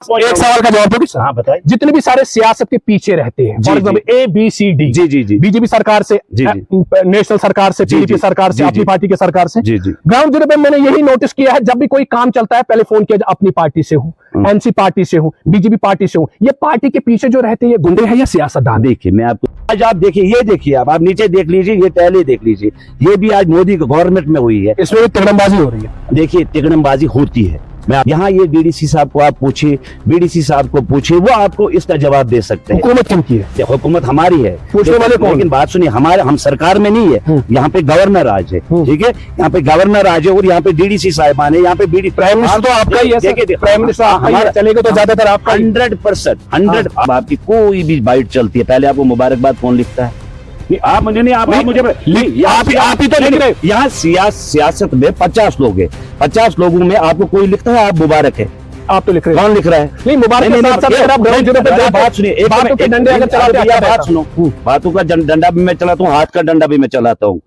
एक सवाल का जवाब दोगे सर? हाँ बताइए। जितने भी सारे सियासत के पीछे रहते हैं, फॉर एग्जाम्पल ABCD, जी जी जी, बीजेपी सरकार से, नेशनल सरकार से, PDP सरकार से, अपनी पार्टी के सरकार से, जी जी, ग्राउंड जीरो पे मैंने यही नोटिस किया है, जब भी कोई काम चलता है पहले फोन किया अपनी पार्टी से हूँ, NC पार्टी से हूँ, BJP पार्टी से हूँ। ये पार्टी के पीछे जो रहते हैं ये गुंडे हैं या सियासतदान? देखिए मैं आपको आज आप देखिए, ये देखिए आप नीचे देख लीजिए, ये पहले देख लीजिए, ये भी आज मोदी गवर्नमेंट में हुई है। इसमें तिकड़मबाजी हो रही है। देखिए तिकड़मबाजी होती है। मैं यहाँ ये DDC साहब को आप पूछिए, BDC साहब को पूछिए, वो आपको इसका जवाब दे सकते हैं। हुकूमत किन की है? हुकूमत हमारी है, पूछने वाले कौन? लेकिन बात सुनिए, हम सरकार में नहीं है, यहाँ पे गवर्नर राज है, ठीक है, यहाँ पे गवर्नर राज है और यहाँ पे DDC साहिबान है, यहाँ पे प्राइम मिनिस्टर तो आपका ही है। देखिए प्राइम मिनिस्टर हमारा चलेगा तो ज्यादातर आपका 100%। अब आपकी कोई भी बाइट चलती है, पहले आपको मुबारकबाद कौन लिखता है? आप मुझे नहीं, आप मुझे आप ही तो लिख रहे। यहाँ सियासत में 50 लोग हैं, 50 लोगों में आपको कोई लिखता है आप मुबारक है? आप तो लिख रहे हैं। कौन लिख रहा है? नहीं मुबारक के साथ साथ आप ग्राउंड जीरो पे बात सुनिए, बातों के डंडे अगर चलाते हैं, बात सुनो, बातों का डंडा भी मैं चलाता हूँ, हाथ का डंडा भी मैं चलाता हूँ।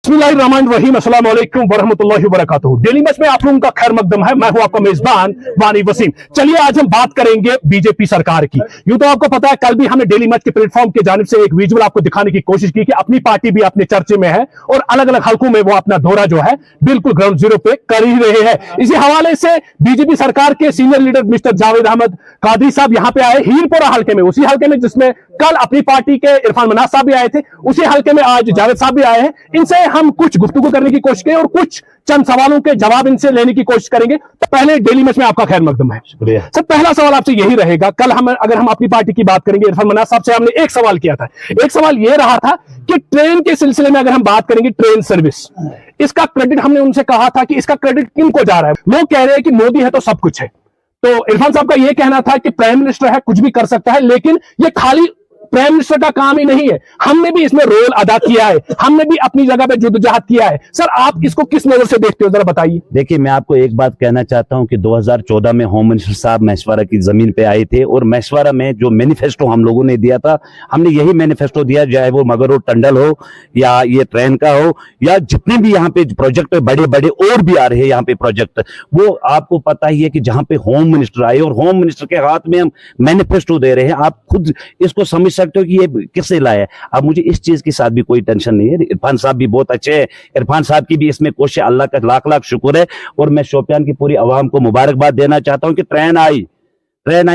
बिस्मिल्लाहिर्रहमानिर्रहीम, अस्सलाम वालेकुम वरहमतुल्लाहि वबरकातुहू। डेली मैच में आप लोगों का खैर मकदम है। मैं हूं आपका मेजबान वानी वसीम। चलिए आज हम बात करेंगे बीजेपी सरकार की। यूं तो आपको पता है, कल भी हमने डेली मैच के प्लेटफॉर्म की जानिब से एक विजुअल आपको दिखाने की कोशिश की कि अपनी पार्टी भी अपने चर्चे में है और अलग अलग हलकों में वो अपना दौरा जो है बिल्कुल ग्राउंड जीरो पे कर ही रहे हैं। इसी हवाले से बीजेपी सरकार के senior leader mister Javed Ahmed Qadri साहब यहाँ पे आए, हीरपुरा हल्के में, उसी हल्के में जिसमें कल अपनी पार्टी के इरफान मनाज साहब भी आए थे, उसी हल्के में आज जावेद साहब भी आए हैं। इनसे हम कुछ गुफ्तगू करने की कोशिश करें और कुछ चंद सवालों के जवाब इनसे लेने की कोशिश करेंगे। तो पहले डेली मैच में आपका खैर मकदम है। शुक्रिया सर, पहला सवाल आपसे यही रहेगा, कल अगर हम अपनी पार्टी की बात करेंगे, इरफान मनाज साहब से हमने एक सवाल किया था। एक सवाल यह रहा था कि ट्रेन के सिलसिले में अगर हम बात करेंगे, ट्रेन सर्विस, इसका क्रेडिट हमने उनसे कहा था कि इसका क्रेडिट किनको जा रहा है। लोग कह रहे हैं कि मोदी है तो सब कुछ है। तो इरफान साहब का यह कहना था कि प्राइम मिनिस्टर है, कुछ भी कर सकता है, लेकिन यह खाली प्राइम मिनिस्टर का काम ही नहीं है, हमने भी इसमें रोल अदा किया है, हमने भी अपनी जगह पे जुद्दोजहद किया है। सर, आप इसको किस नजर से देखते हो, जरा बताइए। देखिए मैं आपको एक बात कहना चाहता हूं कि 2014 में होम मिनिस्टर साहब महेश्वरा की जमीन पे आए थे और महेश्वरा में जो मैनिफेस्टो हम लोगों ने दिया था, हमने यही मैनिफेस्टो दिया, चाहे वो मगर रोड टंडल हो या ये ट्रेन का हो या जितने भी यहाँ पे प्रोजेक्ट बड़े बड़े और भी आ रहे हैं यहाँ पे प्रोजेक्ट, वो आपको पता ही है कि जहां पे होम मिनिस्टर आए और होम मिनिस्टर के हाथ में हम मैनिफेस्टो दे रहे हैं, आप खुद इसको समझ सकते हो कि ये किससे लाया है। अब मुझे इस चीज के साथ भी कोई टेंशन नहीं है, इरफान साहब भी बहुत अच्छे हैं, इरफान साहब की भी इसमें कोशिश, अल्लाह का लाख लाख शुक्र है। और मैं शोपियान की पूरी आवाम को मुबारकबाद देना चाहता हूं कि ट्रेन आई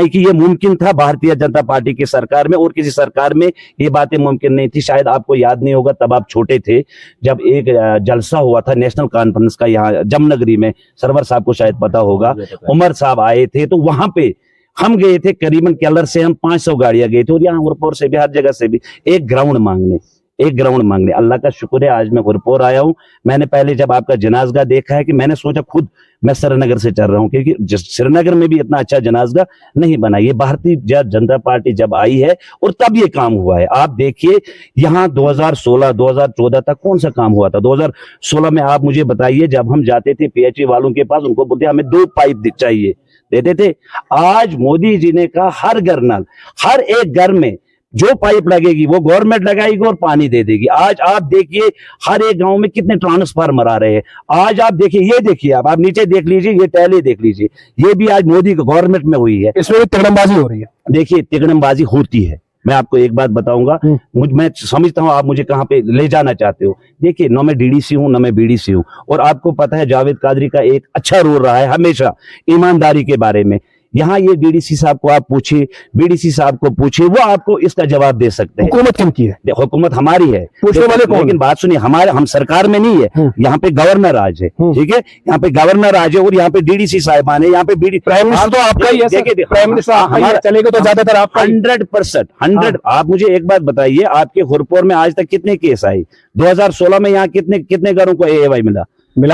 कि ये मुमकिन था भारतीय जनता पार्टी की सरकार में, और किसी सरकार में ये बातें मुमकिन नहीं थी। शायद आपको याद नहीं होगा, तब आप छोटे थे, जब एक जलसा हुआ था नेशनल कॉन्फ्रेंस का यहाँ जमनगरी में, सरवर साहब को शायद पता होगा, उमर साहब आए थे, तो वहां पे हम गए थे, करीबन केलर से हम 500 गाड़ियां गए थे और यहाँ हुरपुर से भी, हर जगह से भी एक ग्राउंड मांगने। अल्लाह का शुक्र है आज मैं हुरपुर आया हूँ। मैंने पहले जब आपका जनाजगा देखा है कि मैंने सोचा खुद मैं श्रीनगर से चल रहा हूँ, क्योंकि श्रीनगर में भी इतना अच्छा जनाजगा नहीं बना। ये भारतीय जनता पार्टी जब आई है और तब ये काम हुआ है। आप देखिए यहाँ 2016-2014 तक कौन सा काम हुआ था। 2016 में आप मुझे बताइए, जब हम जाते थे PHE वालों के पास, उनको बोलते हमें 2 पाइप चाहिए, देते थे। आज मोदी जी ने कहा हर घर नल, हर एक घर में जो पाइप लगेगी वो गवर्नमेंट लगाएगी और पानी दे देगी। आज आप देखिए हर एक गांव में कितने ट्रांसफार्मर आ रहे हैं। आज आप देखिए, ये देखिए आप नीचे देख लीजिए, ये पहले देख लीजिए, ये भी आज मोदी गवर्नमेंट में हुई है। इसमें तिकड़मबाजी हो रही है। देखिए तिकड़मबाजी होती है। मैं आपको एक बात बताऊंगा, मैं समझता हूं आप मुझे कहां पे ले जाना चाहते हो। देखिए न मैं DDC हूं न मैं BDC हूं, और आपको पता है जावेद कादरी का एक अच्छा रोल रहा है हमेशा ईमानदारी के बारे में। यहाँ ये DDC साहब को आप पूछिए, BDC साहब को पूछिए, वो आपको इसका जवाब दे सकते हैं। हुकूमत किन की है? हुकूमत हमारी है, पूछने वाले कौन? लेकिन बात सुनिए, हम सरकार में नहीं है, यहाँ पे गवर्नर राज है, ठीक है, यहाँ पे गवर्नर राज है और यहाँ पे DDC साहिबान है, यहाँ पे प्राइम मिनिस्टर तो आपका ही है। प्राइम मिनिस्टर हमारा चलेगा तो ज्यादातर आपका 100%। आप मुझे एक बात बताइए, आपके हुरपुर में आज तक कितने केस आए? 2016 में यहाँ कितने घरों को AAY मिला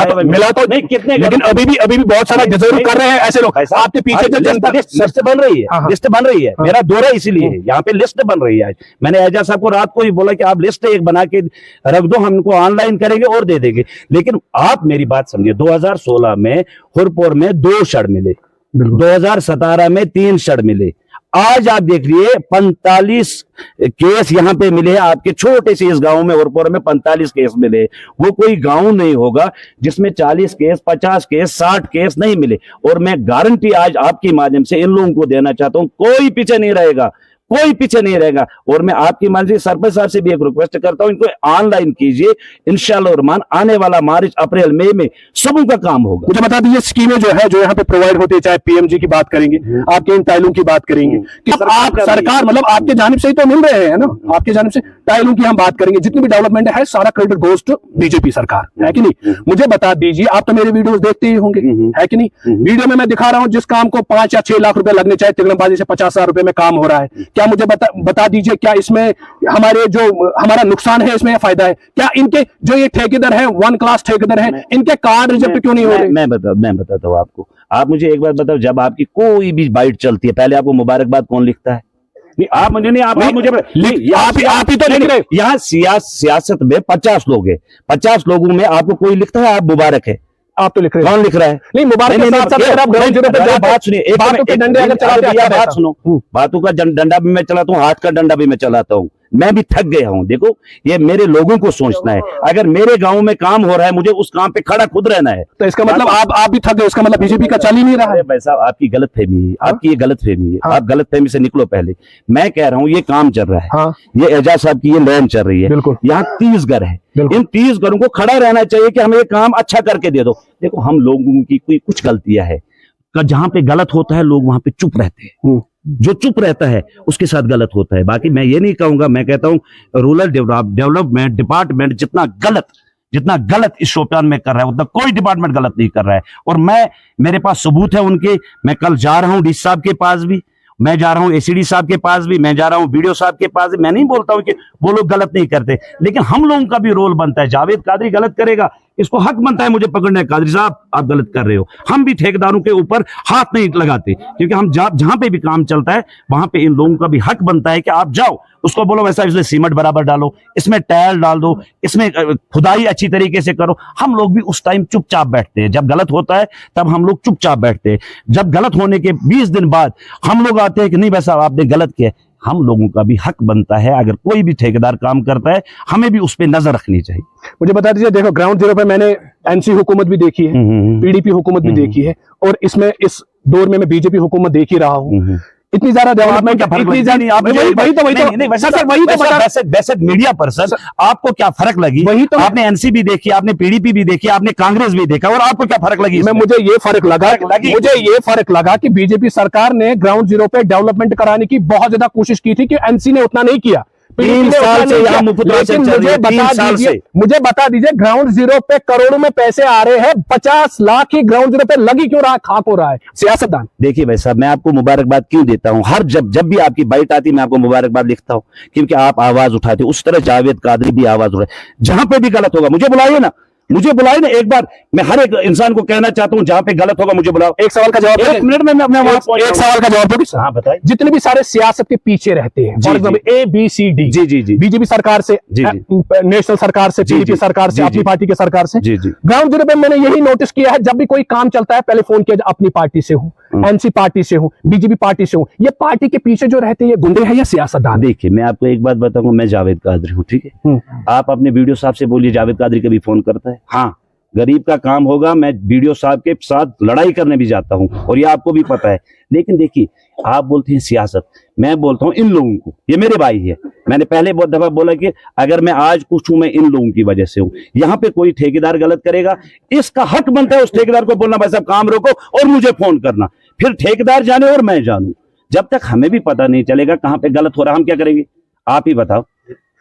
तो नहीं, कितने, लेकिन अभी भी बहुत सारा जरूर कर रहे हैं ऐसे लोग। आपके पीछे जो जनता लिस्ट बन रही है, लिस्ट बन रही है, मेरा दौरा इसीलिए है, यहाँ पे लिस्ट बन रही है। आज मैंने एजाज साहब को रात को ही बोला कि आप लिस्ट एक बना के रख दो, हम इनको ऑनलाइन करेंगे और दे देंगे। लेकिन आप मेरी बात समझिए, 2016 में हुरपुर में 2 शड़ मिले, 2017 में 3 शड़ मिले, आज आप देख लीजिए 45 केस यहाँ पे मिले हैं आपके छोटे से इस गांव में, और में 45 केस मिले। वो कोई गांव नहीं होगा जिसमें 40 केस, 50 केस, 60 केस नहीं मिले। और मैं गारंटी आज आपके माध्यम से इन लोगों को देना चाहता हूं, कोई पीछे नहीं रहेगा, कोई पीछे नहीं रहेगा। और मैं आपकी माध्यम से सरपंच साहब से भी एक रिक्वेस्ट करता हूं, इनको ऑनलाइन कीजिए, इंशाल्लाह रहमान आने वाला मार्च, अप्रैल, मई में सबों का काम होगा। मुझे बता दीजिए स्कीमें जो है, जो यहाँ पे प्रोवाइड होती है, चाहे पीएमजी की बात करेंगे, आपके इन टाइलों की बात करेंगे, कि आप सरकार मतलब आपके जानिब से ही तो मिल रहे हैं ना, आपके जानिब से टाइलों की हम बात करेंगे, जितनी भी डेवलपमेंट है सारा क्रेडिट गोज टू बीजेपी सरकार, है कि नहीं? मुझे बता दीजिए, आप तो मेरे वीडियोस देखते ही होंगे, है कि नहीं? वीडियो में मैं दिखा रहा हूं जिस काम को 5 या 6 लाख रुपए लगने चाहिए, तिगड़मबाजी से 50,000 रुपए में काम हो रहा है। क्या मुझे बता दीजिए, क्या इसमें हमारा नुकसान है, इसमें फायदा है? क्या इनके जो ये ठेकेदार है, 1 क्लास ठेकेदार है, इनके कार्ड रिजेक्ट क्यों नहीं हो रहे? मैं बताता हूँ आपको। आप मुझे एक बात बताओ, जब आपकी कोई भी बाइट चलती है, पहले आपको मुबारकबाद कौन लिखता है? नहीं, आप मुझे नहीं, आप मुझे आप ही तो लिख रहे। यहाँ सियासत में 50 लोग हैं, 50 लोगों में आपको कोई लिखता है आप मुबारक है? आप तो लिख रहे हैं। कौन लिख रहा है? नहीं, मुबारक के साथ साथ आप ग्राउंड जीरो पे बात सुनिए, एक बातों के डंडे अगर चलाते हैं, बात सुनो, बातों का डंडा भी मैं चलाता हूँ, हाथ का डंडा भी मैं चलाता हूँ। मैं भी थक गया हूं। देखो, ये मेरे लोगों को सोचना है। अगर मेरे गांव में काम हो रहा है, मुझे उस काम पे खड़ा खुद रहना है। तो इसका मतलब आप भी थक गए, इसका मतलब बीजेपी का चल ही नहीं रहा है। भाई साहब, आपकी गलतफहमी है, आपकी ये गलतफहमी है। आप गलतफहमी से निकलो पहले। मैं कह रहा हूँ ये काम चल रहा है। हाँ। ये एजाज साहब की ये लैंड चल रही है। बिल्कुल। यहाँ 30 घर है। इन 30 घरों को खड़ा रहना चाहिए कि हमें ये काम अच्छा करके दे दो। देखो, हम लोगों की कोई कुछ गलतियां है, जहां पे गलत होता है लोग वहां पे चुप रहते हैं। जो चुप रहता है उसके साथ गलत होता है। बाकी मैं ये नहीं कहूंगा, मैं कहता हूं रूरल डेवलपमेंट डिपार्टमेंट जितना गलत इस शोपियान में कर रहा है, उतना कोई डिपार्टमेंट गलत नहीं कर रहा है। और मेरे पास सबूत है उनके। मैं कल जा रहा हूं डी साहब के पास भी, मैं जा रहा हूं एसीडी साहब के पास भी, मैं जा रहा हूं वीडियो साहब के पास भी। मैं नहीं बोलता हूं कि वो लोग गलत नहीं करते, लेकिन हम लोगों का भी रोल बनता है। जावेद कादरी गलत करेगा, इसको हक बनता है मुझे पकड़ने, कादरी साहब आप गलत कर रहे हो। हम भी ठेकेदारों के ऊपर हाथ नहीं लगाते, क्योंकि हम जहां पे भी काम चलता है वहां पे इन लोगों का भी हक बनता है कि आप जाओ, उसको बोलो वैसा इसमें सीमेंट बराबर डालो, इसमें टायर डाल दो, इसमें खुदाई अच्छी तरीके से करो। हम लोग भी उस टाइम चुपचाप बैठते हैं। जब गलत होता है तब हम लोग चुपचाप बैठते हैं। जब गलत होने के 20 दिन बाद हम लोग आते हैं कि नहीं वैसा आपने गलत किया। हम लोगों का भी हक बनता है, अगर कोई भी ठेकेदार काम करता है हमें भी उस पर नजर रखनी चाहिए। मुझे बता दीजिए, देखो ग्राउंड जीरो पे मैंने एनसी हुकूमत भी देखी है, पीडीपी हुकूमत भी देखी है, और इसमें इस दौर में मैं बीजेपी हुकूमत देख ही रहा हूँ। इतनी ज्यादा डेवलपमेंट क्या फर्क वही तो मीडिया पर्सन, आपको क्या फर्क लगी? वही तो आपने एनसी भी देखी, आपने पीडीपी भी देखी, आपने कांग्रेस भी देखा, और आपको क्या फर्क लगी? मुझे ये फर्क लगा कि बीजेपी सरकार ने ग्राउंड जीरो पे डेवलपमेंट कराने की बहुत ज्यादा कोशिश की थी, कि एनसी ने उतना नहीं किया। 3 साल से यहाँ मुफ्त राशन चल रही है। मुझे बता दीजिए ग्राउंड जीरो पे करोड़ों में पैसे आ रहे हैं, 50 लाख ही ग्राउंड जीरो पे लगी क्यों रहा है, खाक हो रहा है सियासतदान? देखिए भाई साहब, मैं आपको मुबारकबाद क्यों देता हूँ? हर जब भी आपकी बाइट आती है मैं आपको मुबारकबाद लिखता हूँ, क्योंकि आप आवाज उठाते। उस तरह जावेद कादरी भी आवाज उठाए। जहां पे भी गलत होगा मुझे बुलाइए ना, एक बार। मैं हर एक इंसान को कहना चाहता हूं, जहां पे गलत होगा मुझे बुलाओ। एक सवाल का जवाब, 1 मिनट में मैं एक सवाल का जवाब दोगे? हाँ बताइए। जितने भी सारे सियासत के पीछे रहते हैं, फॉर एग्जाम्पल ABCD, जी, बीजेपी सरकार से, नेशनल सरकार से, पीडीपी सरकार से, अपनी पार्टी के सरकार से, ग्राउंड जीरो पे मैंने यही नोटिस किया है, जब भी कोई काम चलता है पहले फोन किया अपनी पार्टी से हूं, एनसी पार्टी से हूं, बीजेपी पार्टी से हूं। ये पार्टी के पीछे जो रहते हैं ये गुंडे हैं या सियासतदान? देखिए, मैं आपको एक बात बताऊंगा, मैं जावेद कादरी हूँ, ठीक है? आप अपने वीडियो साहब से बोलिए जावेद कादरी कभी फोन करता है? हाँ, गरीब का काम होगा मैं वीडियो साहब के साथ लड़ाई करने भी जाता हूं, और ये आपको भी पता है। लेकिन देखिए, आप बोलते हैं सियासत, मैं बोलता हूं इन लोगों को, ये मेरे भाई है। मैंने पहले बहुत दफा बोला कि अगर मैं आज कुछ हूं, मैं इन लोगों की वजह से हूं। यहाँ पे कोई ठेकेदार गलत करेगा, इसका हक बनता है उस ठेकेदार को बोलना भाई साहब काम रोको और मुझे फोन करना, फिर ठेकेदार जाने और मैं जानूं। जब तक हमें भी पता नहीं चलेगा कहां पे गलत हो रहा है, हम क्या करेंगे? आप ही बताओ।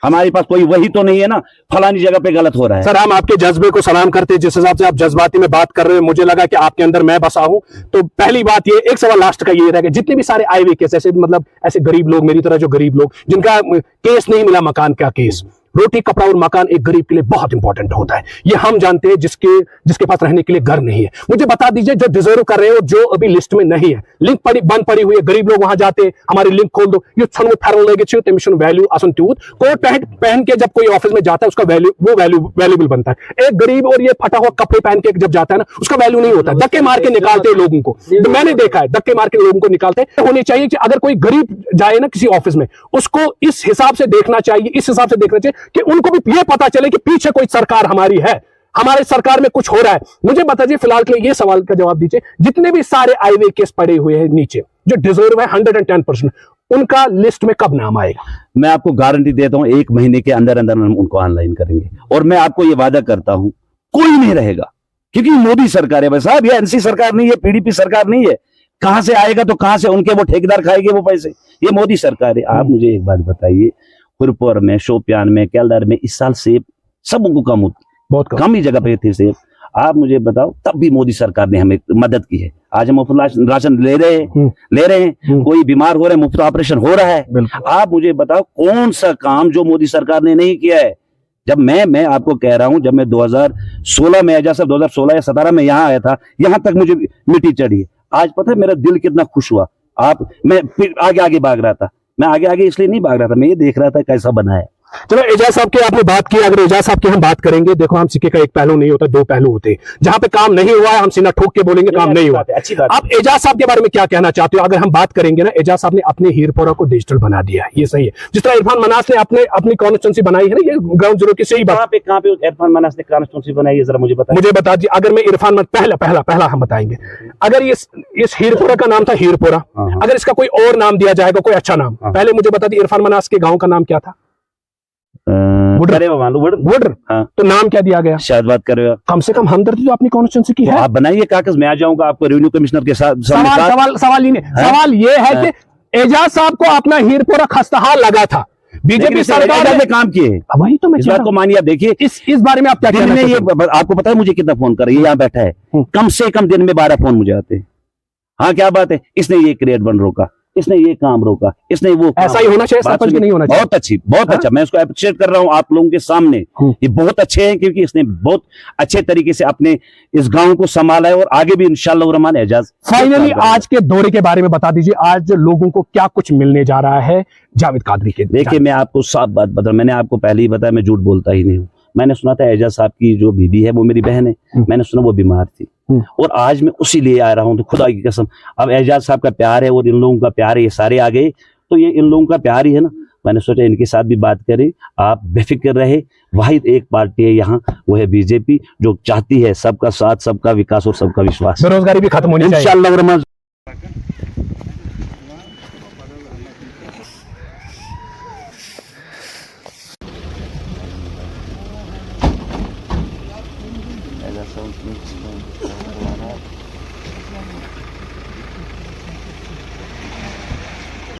हमारे पास कोई वही तो नहीं है ना, फलानी जगह पे गलत हो रहा है। सर, हम आपके जज्बे को सलाम करते हैं, जिस हिसाब से आप जज्बाती में बात कर रहे हो, मुझे लगा कि आपके अंदर मैं बसा हूं। तो पहली बात ये, एक सवाल लास्ट का ये रहेगा, जितने भी सारे आए हुए केस, ऐसे मतलब ऐसे गरीब लोग, मेरी तरह जो गरीब लोग जिनका केस नहीं मिला, मकान का केस, रोटी, कपड़ा और मकान एक गरीब के लिए बहुत इंपॉर्टेंट होता है। ये हम जानते हैं जिसके पास रहने के लिए घर नहीं है। मुझे बता दीजिए जो डिजर्व कर रहे हो, जो अभी लिस्ट में नहीं है, लिंक बंद पड़ी हुई है, गरीब लोग वहां जाते हैं, हमारी लिंक खोल दो, ये छन फेरन लगे छे तमिशन वैल्यू आसन ट्यूत कोट पहन के जब कोई ऑफिस में जाता है उसका वैल्यूबल बनता है। एक गरीब और ये फटा हुआ कपड़े पहन के जब जाता है ना, उसका वैल्यू नहीं होता। धक्के मार के निकालते हैं लोगों को, तो मैंने देखा है धक्के मार के लोगों को निकालते हैं। होनी चाहिए कि अगर कोई गरीब जाए ना किसी ऑफिस में, उसको इस हिसाब से देखना चाहिए, इस हिसाब से देखना चाहिए कि उनको भी ये पता चले कि पीछे कोई सरकार हमारी है, हमारे सरकार में कुछ हो रहा है। मुझे बताइए फिलहाल के लिए ये सवाल का जवाब दीजिए, जितने भी सारे हाईवे केस पड़े हुए हैं नीचे जो डिजर्व है 110%, उनका लिस्ट में कब नाम आएगा? मैं आपको गारंटी देता हूं 1 महीने के अंदर अंदर हम उनको ऑनलाइन करेंगे। और मैं आपको ये वादा करता हूं कोई नहीं रहेगा, क्योंकि मोदी सरकार है भाई साहब, ये एनसी सरकार नहीं है, पीडीपी सरकार नहीं है। कहां से आएगा तो कहां से उनके वो ठेकेदार खाएंगे वो पैसे, ये मोदी सरकार है। आप मुझे एक बात बताइए, कुरपुर में, शोपियान में, केलदर में इस साल सेब सबको कम होती, बहुत कम ही जगह पे थे सेब। आप मुझे बताओ, तब भी मोदी सरकार ने हमें मदद की है। आज हम मुफ्त राशन ले रहे हैं, कोई बीमार हो रहा है मुफ्त ऑपरेशन हो रहा है। आप मुझे बताओ कौन सा काम जो मोदी सरकार ने नहीं किया है। जब मैं आपको कह रहा हूं, जब मैं 2016 में आया, 2016 या 17 में यहाँ आया था, यहां तक मुझे मिट्टी चढ़ी। आज पता है मेरा दिल कितना खुश हुआ। मैं फिर आगे भाग रहा था, मैं आगे इसलिए नहीं भाग रहा था, मैं ये देख रहा था कैसा बना है। चलो एजाज साहब की आपने बात की, अगर एजाज साहब की हम बात करेंगे, देखो हम सिक्के का एक पहलू नहीं होता, दो पहलू होते हैं। जहां पे काम नहीं हुआ है हम सीना ठोक के बोलेंगे काम नहीं हुआ। अच्छी बात। आप एजाज साहब के बारे में क्या कहना चाहते हो? अगर हम बात करेंगे ना, एजाज साहब ने अपने हीरपुरा को डिजिटल बना दिया है, ये सही है। जिस तरह इरफान मनास ने अपनी कॉन्स्टिट्यूंसी बनाई है ना, ये ग्राउंड जीरो की सही बात। कहां पे इरफान मनास ने कॉन्स्टिट्यूंसी बनाई है, जरा मुझे बता दीजिए। अगर मैं इरफान पहला हम बताएंगे, अगर इस हीरपुरा का नाम था हीरपुरा, अगर इसका कोई और नाम दिया जाएगा, कोई अच्छा नाम, पहले मुझे बता दीजिए इरफान मनास के गाँव का नाम क्या था? वुडर। तो नाम क्या दिया गया? शायद बात कर रहे हो। कम से कम हमदर्दी तो अपनी कॉन्स्टिट्यूंसी की है। आप बनाइए कागज, मैं आ जाऊंगा आपको रेवेन्यू कमिश्नर के साथ। सवाल ही नहीं, सवाल ये है कि एजाज साहब को अपना हीरपुरा खस्ताहाल लगा था, बीजेपी सरकार ने काम किए। वही तो मैं इस बात को मानिए। आप देखिए इस बारे में आप क्या कहना चाहते हैं? आपको पता है मुझे कितना फोन कर रही है, यहाँ बैठा है, कम से कम दिन में 12 फोन मुझे आते हैं। हाँ क्या बात है, इसने ये क्रिएट बन रोका, इसने ये काम रोका, इसने वो। ऐसा ही होना चाहिए, सरपंच नहीं होना चाहिए। बहुत अच्छा, मैं उसको अप्रिशिएट कर रहा हूँ आप लोगों के सामने। ये बहुत अच्छे हैं, क्योंकि इसने बहुत अच्छे तरीके से अपने इस गांव को संभाला है, और आगे भी इंशाअल्लाह रहमान एजाज। फाइनली आज के दौरे के बारे में बता दीजिए, आज लोगों को क्या कुछ मिलने जा रहा है जावेद कादरी के? देखिए मैं आपको साफ बात बता, मैंने आपको पहले ही बताया, मैं झूठ बोलता ही नहीं हूँ। मैंने सुना था एजाज साहब की जो बीबी है वो मेरी बहन है, मैंने सुना वो बीमार थी, और आज मैं उसी लिए आ रहा हूं। तो खुदा की कसम, अब एजाज साहब का प्यार है और इन लोगों का प्यार है, ये सारे आ गए तो ये इन लोगों का प्यार ही है ना। मैंने सोचा इनके साथ भी बात करें, आप बेफिक्र रहे। वाहिद एक पार्टी है यहाँ, वो है बीजेपी, जो चाहती है सबका साथ, सबका विकास और सबका विश्वास। बेरोजगारी भी खत्म होनी चाहिए इंशाअल्लाह रहमान।